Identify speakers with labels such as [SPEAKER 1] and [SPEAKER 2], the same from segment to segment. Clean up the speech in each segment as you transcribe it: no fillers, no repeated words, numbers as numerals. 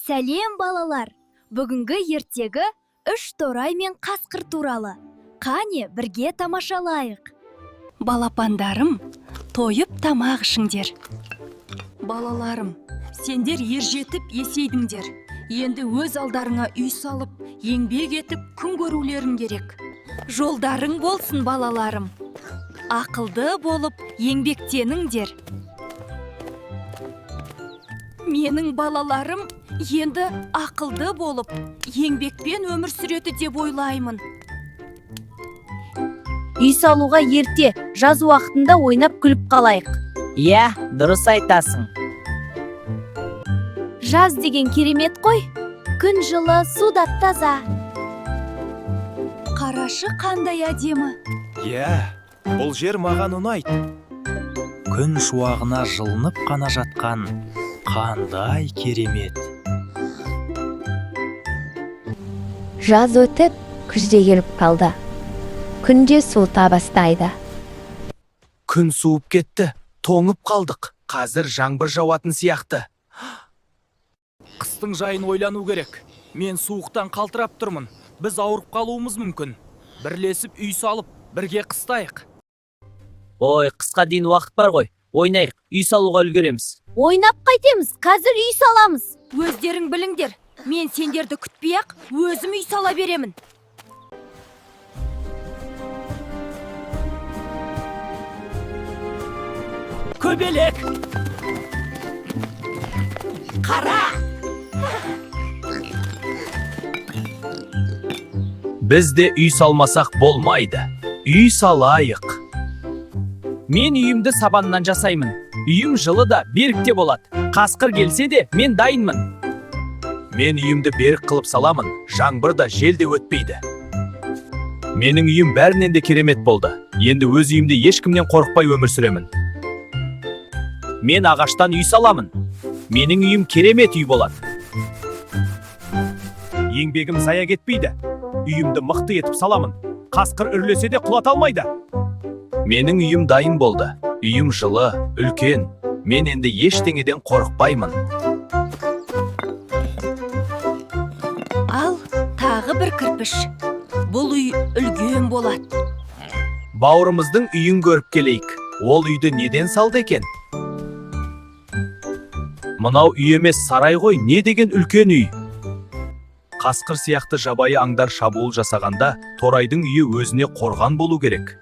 [SPEAKER 1] Сәлем балалар! Бүгінгі ертегі үш торай мен қасқыр туралы. Қане бірге тамашалайық.
[SPEAKER 2] Балапандарым, тойып тамақ ішіңдер. Балаларым, сендер ержетіп есейдіңдер. Енді өз алдарыңа үй салып, еңбек етіп күн көрулерің керек. Жолдарың болсын, балаларым. Ақылды болып, еңбектеніңдер. Менің балаларым енді ақылды болып, еңбекпен өмір сүреді деп ойлаймын.
[SPEAKER 3] Үй салуға ерте, жаз уақытында ойнап күліп қалайық.
[SPEAKER 4] Иә, дұрыс айтасың.
[SPEAKER 3] Жаз деген керемет қой. Күн жылы, су да таза.
[SPEAKER 2] Қарашы қандай әдемі.
[SPEAKER 5] Иә, бұл жер маған ұнайды. Күн шуағына жылынып қана жатқан қандай керемет.
[SPEAKER 6] Жаз өтіп, күз де келіп қалды. Күн де суыта бастайды.
[SPEAKER 5] Күн суып кетті, тоңып қалдық. Қазір жаңбыр жауатын сияқты. Қыстың жайын ойлану керек. Мен суықтан қалтырап тұрмын. Біз ауырып қалуымыз мүмкін. Бірлесіп үй салып, бірге қыстайық.
[SPEAKER 4] Ой, қысқа дейін уақыт бар ғой. Ойнайық, үй салуға үлгереміз.
[SPEAKER 3] Ойнап қайтеміз, қазір үй саламыз.
[SPEAKER 2] Өздерің біліңдер, мен сендерді күтпей-ақ өзім үй сала беремін.
[SPEAKER 5] Көбелек!
[SPEAKER 2] Қара!
[SPEAKER 5] Біз де үй салмасақ болмайды. Үй салайық.
[SPEAKER 4] Мен үйімді сабаннан жасаймын. Үйім жылы да берік те болады. Қасқыр келсе де мен дайынмын.
[SPEAKER 5] Мен үйімді берік қылып саламын. Жаңбыр да жел де өтпейді. Менің үйім бәрінен де керемет болды. Енді өз үйімде ешкімнен қорықпай өмір сүремін.
[SPEAKER 4] Мен ағаштан үй саламын. Менің үйім керемет үй болады.
[SPEAKER 5] Еңбегім зая кетпейді. Үйімді мықты етіп саламын. Қасқыр үрлесе де құлата алмайды. Менің үйім дайын болды. Үйім жылы, үлкен. Мен енді ештеңеден қорықпаймын.
[SPEAKER 2] Ал, тағы бір кірпіш. Бұл үй үлкен болады.
[SPEAKER 5] Бауырымыздың үйін көріп келейік. Ол үйді неден салды екен? Мынау үй емес, сарай ғой, не деген үлкен үй. Қасқыр сияқты жабайы аңдар шабуыл жасағанда, торайдың үйі өзіне қорған болу керек.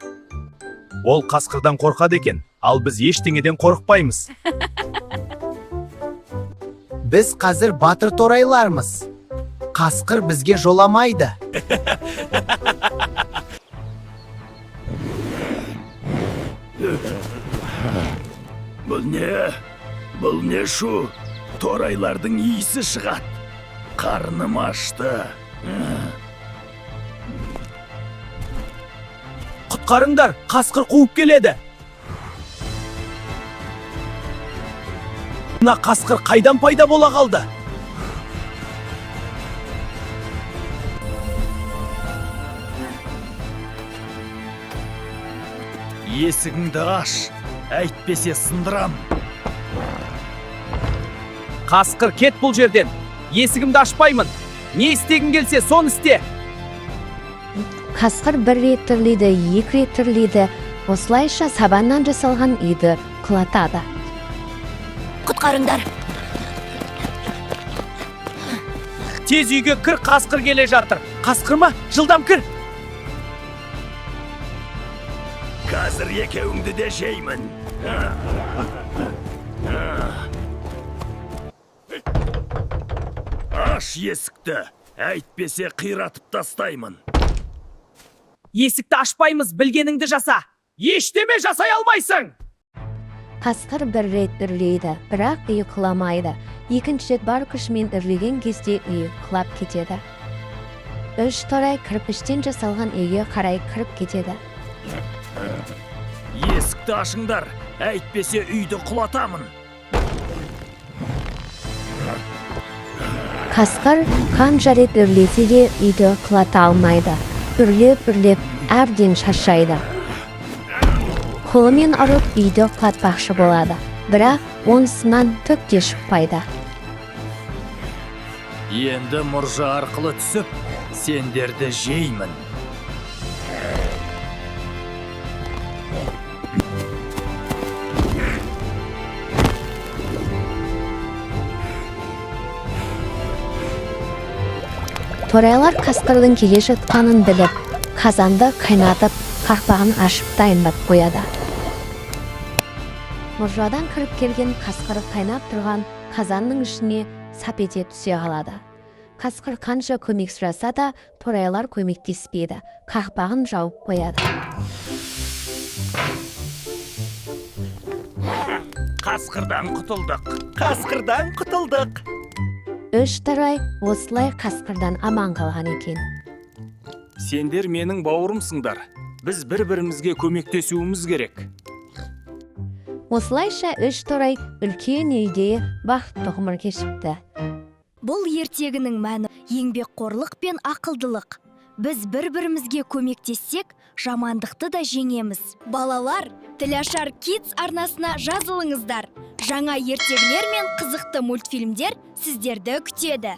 [SPEAKER 5] Ол қасқырдан қорқады екен, ал біз ештеңеден қорықпаймыз.
[SPEAKER 7] Біз қазір батыр торайлармыз. Қасқыр бізге жоламайды.
[SPEAKER 8] Бұл не шу? Торайлардың иісі шығады. Қарным ашты.
[SPEAKER 5] Құтқарыңдар, қасқыр қуып келеді. Мына қасқыр қайдан пайда бола қалды?
[SPEAKER 8] Есігіңді аш, әйтпесе сындырам.
[SPEAKER 4] Қасқыр, кет бұл жерден. Есігімді ашпаймын. Не істегің келсе, соны істе.
[SPEAKER 6] Қасқыр бір рет түрлейді, екі рет түрлейді. Осылайша сабаннан жасалған үйді құлатады.
[SPEAKER 2] Құтқарыңдар.
[SPEAKER 4] Тез үйге кір, қасқыр келе жатыр. Қасқыр ма? Жылдам кір.
[SPEAKER 8] Қазір екеуіңді де жеймін. Аш есікті, әйтпесе қиратып тастаймын.
[SPEAKER 4] Есікті ашпаймыз, білгеніңді жаса. Ештеме жасай алмайсың.
[SPEAKER 6] Қасқыр бір рет үрлейді, бірақ үй құламайды. Екінші рет бар күшімен үрлеген кезде үй құлап кетеді. Үш торай кірпіштен жасалған үйге қарай кіріп кетеді.
[SPEAKER 8] Есікті ашыңдар, әйтпесе үйді құлатамын.
[SPEAKER 6] Қасқыр қанша рет үрлесе де үйді құлата алмайды. Үрлеп, әбден шаршайды. Қолымен ұрып үйді құлатпақшы болады. бірақ онысынан түк те шықпайды.
[SPEAKER 8] Енді мұржа арқылы түсіп, сендерді жеймін.
[SPEAKER 6] Торайлар қасқырдың келе жатқанын біліп, қазанды қайнатып, қақпағын ашып дайындап қояды. Мұржадан кіріп келген қасқыр қайнап тұрған қазанның ішіне сап ете түсе қалады. Қасқыр қанша көмек сұраса да, торайлар көмектеспейді, қақпағын жауып қояды.
[SPEAKER 8] Қасқырдан құтылдық.
[SPEAKER 6] Үш торай осылай қасқырдан аман қалған екен.
[SPEAKER 5] Сендер менің бауырымсыңдар. Біз бір-бірімізге көмектесуіміз керек.
[SPEAKER 6] Осылайша үш торай үлкен үйде бақытты ғұмыр кешіпті.
[SPEAKER 1] Бұл ертегінің мәні еңбекқорлық пен ақылдылық. Біз бір-бірімізге көмектессек, жамандықты да жеңеміз. Балалар, Тілашар Kids арнасына жазылыңыздар. Жаңа ертегілер мен қызықты мультфильмдер сіздерді күтеді.